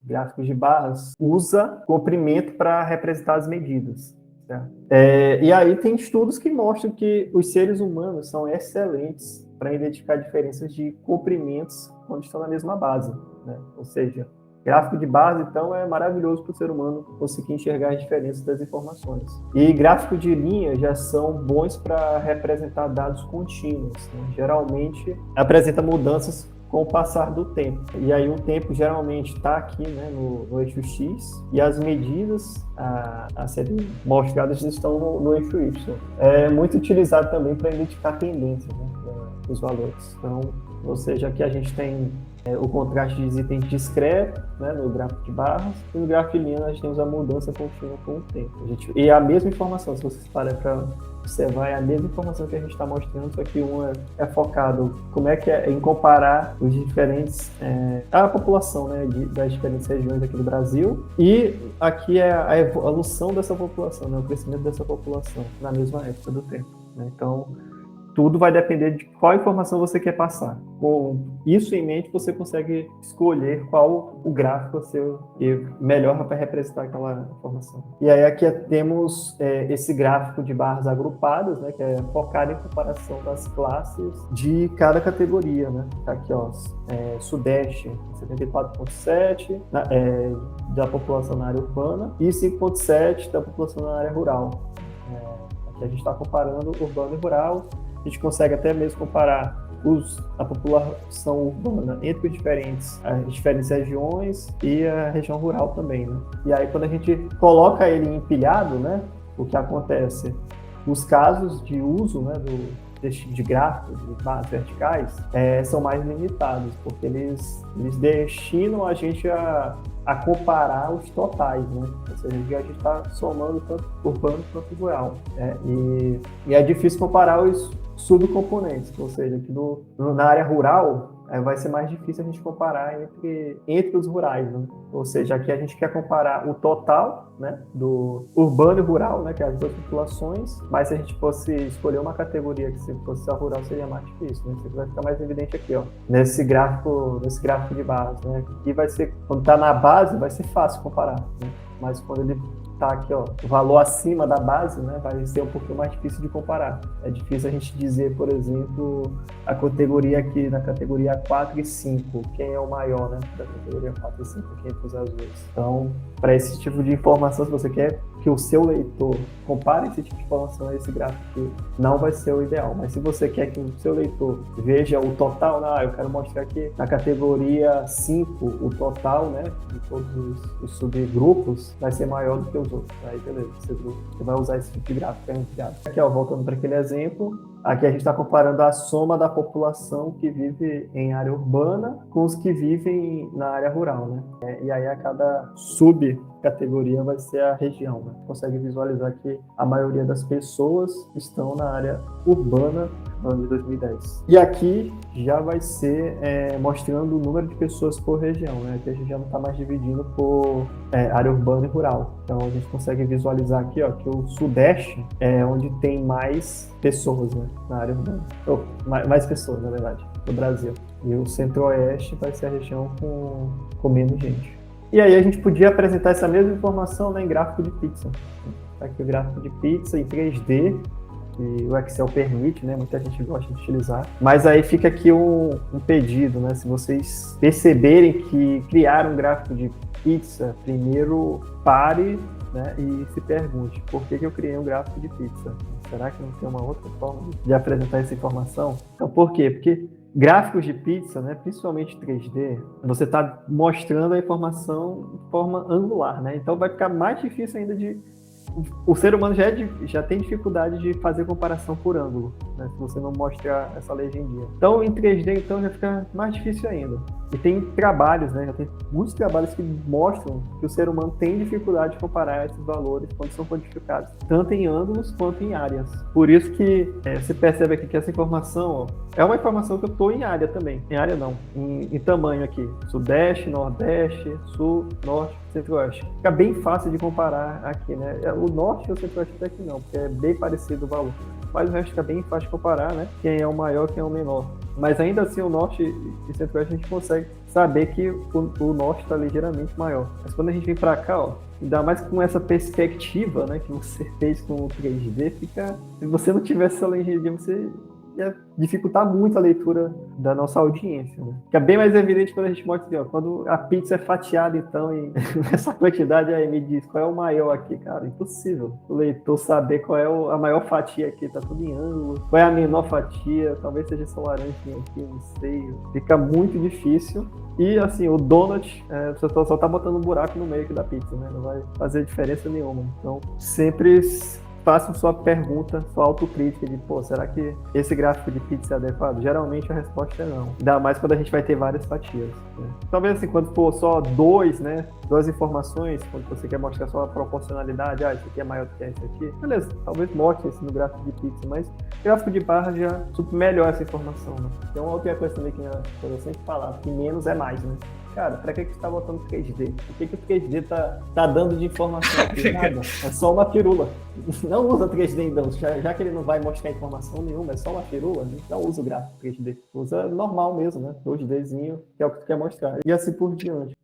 gráficos de barras, usa comprimento para representar as medidas. Certo? E aí tem estudos que mostram que os seres humanos são excelentes para identificar diferenças de comprimentos quando estão na mesma base, né? Ou seja, gráfico de base, então, é maravilhoso para o ser humano conseguir enxergar as diferenças das informações. E gráfico de linha já são bons para representar dados contínuos, né? Geralmente, apresenta mudanças com o passar do tempo. E aí o tempo geralmente está aqui, né, no eixo X, e as medidas a serem mostradas estão no eixo Y. É muito utilizado também para identificar tendências, né, dos valores. Então, ou seja, aqui a gente tem o contraste de itens discreto, né, no gráfico de barras, e no gráfico de linha nós temos a mudança contínua com o tempo. E a mesma informação, se vocês parem para observar, é a mesma informação que a gente está mostrando, só que uma é focado como é que é em comparar os diferentes, a população, né, das diferentes regiões aqui do Brasil, e aqui é a evolução dessa população, né, o crescimento dessa população na mesma época do tempo, né? Então, tudo vai depender de qual informação você quer passar. Com isso em mente, você consegue escolher qual o gráfico melhor para representar aquela informação. E aí aqui temos esse gráfico de barras agrupadas, né, que é focado em comparação das classes de cada categoria, né? Tá aqui, ó, Sudeste, 74,7 da população na área urbana e 5,7 da população na área rural. Aqui a gente está comparando urbano e rural. A gente consegue até mesmo comparar a população urbana entre as diferentes regiões e a região rural também, né? E aí, quando a gente coloca ele empilhado, né, o que acontece? Os casos de uso, né, desse tipo de gráficos, de barras verticais, são mais limitados, porque eles destinam a gente a comparar os totais, né? Ou seja, a gente está somando tanto urbano quanto rural. E é difícil comparar os subcomponentes, ou seja, que na área rural vai ser mais difícil a gente comparar entre os rurais, né? Ou seja, aqui a gente quer comparar o total, né, do urbano e rural, né, que é as duas populações, mas se a gente fosse escolher uma categoria que se fosse a rural seria mais difícil, né? Isso vai ficar mais evidente aqui, ó, nesse gráfico de barras, né? Aqui vai ser, quando está na base, vai ser fácil comparar, né? Mas quando ele tá aqui, ó, o valor acima da base, né, vai ser um pouquinho mais difícil de comparar. É difícil a gente dizer, por exemplo, a categoria aqui, na categoria 4 e 5, quem é o maior, né, da categoria 4 e 5, quem é os azuis. Então, para esse tipo de informação, se você quer que o seu leitor compare esse tipo de informação a esse gráfico aqui, não vai ser o ideal. Mas se você quer que o seu leitor veja o total, eu quero mostrar aqui na categoria 5, o total, né, de todos os subgrupos vai ser maior do que os outros. Aí, beleza, você vai usar esse tipo de gráfico ampliado. Aqui, ó, voltando para aquele exemplo, aqui a gente está comparando a soma da população que vive em área urbana com os que vivem na área rural, né? E aí a cada subcategoria vai ser a região, né? Você consegue visualizar que a maioria das pessoas estão na área urbana no ano de 2010. E aqui já vai ser mostrando o número de pessoas por região, né? Aqui a gente já não está mais dividindo por área urbana e rural. Então a gente consegue visualizar aqui, ó, que o Sudeste é onde tem mais pessoas, né, na área urbana. Mais pessoas, na verdade, no Brasil. E o Centro-Oeste vai ser a região com menos gente. E aí a gente podia apresentar essa mesma informação, né, em gráfico de pizza. Tá aqui o gráfico de pizza em 3D, que o Excel permite, né? Muita gente gosta de utilizar. Mas aí fica aqui um pedido, né? Se vocês perceberem que criaram um gráfico de pizza, primeiro pare, né, e se pergunte, por que eu criei um gráfico de pizza? Será que não tem uma outra forma de apresentar essa informação? Então, por quê? Porque gráficos de pizza, né, principalmente 3D, você está mostrando a informação de forma angular, né? Então vai ficar mais difícil ainda o ser humano já tem dificuldade de fazer comparação por ângulo, né, se você não mostrar essa legendinha. Então, em 3D, então, já fica mais difícil ainda. E tem trabalhos, né, já tem muitos trabalhos que mostram que o ser humano tem dificuldade de comparar esses valores quando são quantificados, tanto em ângulos quanto em áreas. Por isso que você percebe aqui que essa informação, ó, é uma informação que eu estou em área também. Em área não, em tamanho aqui. Sudeste, Nordeste, Sul, Norte, Centro-Oeste. Fica bem fácil de comparar aqui, né? O Norte e o Centro-Oeste até que não, porque é bem parecido o valor. Mas o resto fica bem fácil de comparar, né? Quem é o maior, quem é o menor. Mas ainda assim, o Norte e Centro-Oeste a gente consegue saber que o norte está ligeiramente maior. Mas quando a gente vem para cá, ó, ainda mais com essa perspectiva, né, que você fez com o 3D, fica... Se você não tivesse essa legenda, você ia dificultar muito a leitura da nossa audiência, né? Fica bem mais evidente quando a gente mostra assim, ó, quando a pizza é fatiada, então, em essa quantidade, aí me diz qual é o maior aqui, cara, impossível o leitor saber qual é a maior fatia aqui, tá tudo em ângulo, qual é a menor fatia, talvez seja essa laranjinha aqui, não sei, fica muito difícil. E assim, o donut, você só tá botando um buraco no meio aqui da pizza, né? Não vai fazer diferença nenhuma. Então, sempre façam sua pergunta, sua autocrítica de, pô, será que esse gráfico de pizza é adequado? Geralmente a resposta é não. Ainda mais quando a gente vai ter várias fatias. Né? Talvez assim, quando for só duas informações, quando você quer mostrar só a proporcionalidade, isso aqui é maior do que esse aqui, beleza, talvez mostre isso no gráfico de pizza, mas gráfico de barra já supre melhor essa informação, né? Então, outra coisa também que eu sempre falava, que menos é mais, né? Cara, pra que você tá botando 3D? O que o 3D tá dando de informação aqui? Nada. É só uma firula. Não usa 3D então, já que ele não vai mostrar informação nenhuma, é só uma firula, né? Não usa o gráfico 3D. Usa normal mesmo, né? 2Dzinho, que é o que tu quer mostrar. E assim por diante.